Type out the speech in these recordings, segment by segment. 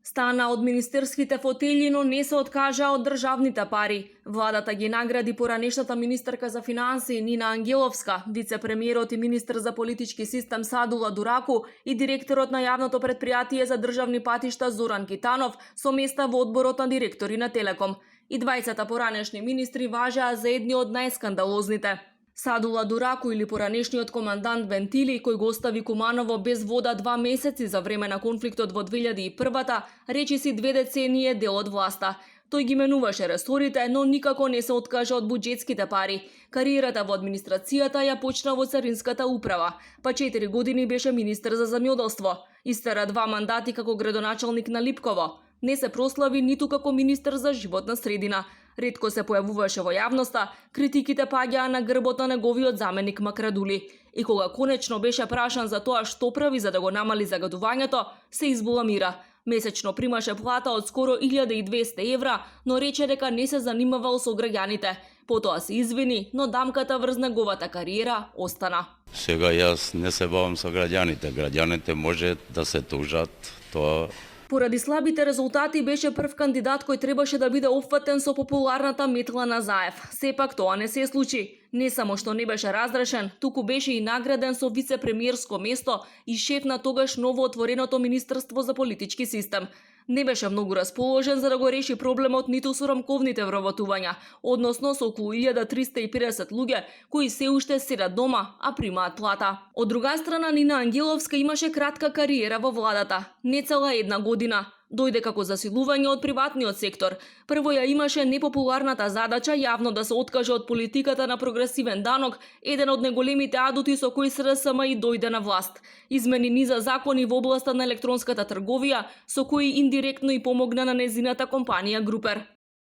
Стана од министерските фотели, но не се откажа од државните пари. Владата ги награди поранешната министерка за финансии Нина Ангеловска, вице-премиерот и министер за политички систем Садула Дураку и директорот на јавното претпријатие за државни патишта Зоран Китанов со места во одборот на директори на Телеком. И двајцата поранешни министри важеа за едни од најскандалозните. Садула Дураку или поранешниот командант Вентили, кој го остави Куманово без вода 2 месеци за време на конфликтот во 2001-та, речиси 2 децении е дел од власта. Тој ги менуваше ресорите, но никако не се откажа од буџетските пари. Кариерата во администрацијата ја почна во Царинската управа, па 4 години беше министер за земјоделство. Истера 2 мандати како градоначалник на Липково. Не се прослави ниту како министер за животна средина. Ретко се појавуваше во јавноста, критиките паѓаа на грбот на неговиот заменик Макрадули. И кога конечно беше прашан за тоа што прави за да го намали загадувањето, се избуламира. Месечно примаше плата од скоро 1200 евра, но рече дека не се занимавал со граѓаните. Потоа се извини, но дамката врз неговата кариера остана. Сега јас не се бавам со граѓаните. Граѓаните може да се тужат, тоа. Поради слабите резултати беше прв кандидат кој требаше да биде опфатен со популарната метла на Заев. Сепак тоа не се случи. Не само што не беше разрешен, туку беше и награден со вице-премиерско место и шеф на тогаш новоотвореното Министерство за политички систем. Не беше многу расположен за да го реши проблемот ниту со рамковните вработувања, односно со околу 1350 луѓе кои се уште седат дома, а примаат плата. Од друга страна, Нина Ангеловска имаше кратка кариера во владата, не цела 1 година. Дојде како засилување од приватниот сектор. Прво ја имаше непопуларната задача јавно да се откаже од политиката на прогресивен данок, еден од неголемите адути со кој СРСМ и дојде на власт. Измени низа закони во областа на електронската трговија, со кои индиректно и помогна на незината компанија Групер.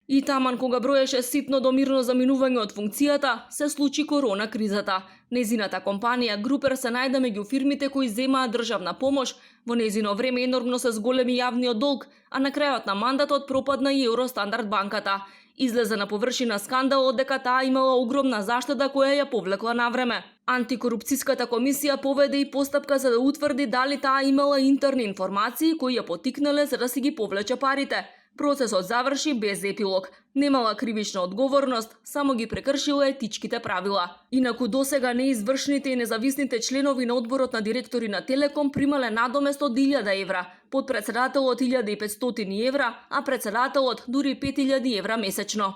И таман кога броеше ситно до мирно заминување од функцијата, се случи корона кризата. Незината компанија Групер се најде меѓу фирмите кои земаат државна помош, во незино време енормно се зголеми јавниот долг, а на крајот на мандатот пропадна и Евростандард банката. Излезе на површина скандалот дека таа имала огромна заштеда која ја повлекла навреме. Антикорупцијската комисија поведе и постапка за да утврди дали таа имала интерни информации кои ја потикнале за да си ги повлече парите. Процесот заврши без епилог. Немала кривична одговорност, само ги прекршила етичките правила. Инаку досега неизвршните и независните членови на одборот на директори на Телеком примале надомест од 1000 евра, подпредседателот 1500 евра, а председателот дури 5000 евра месечно.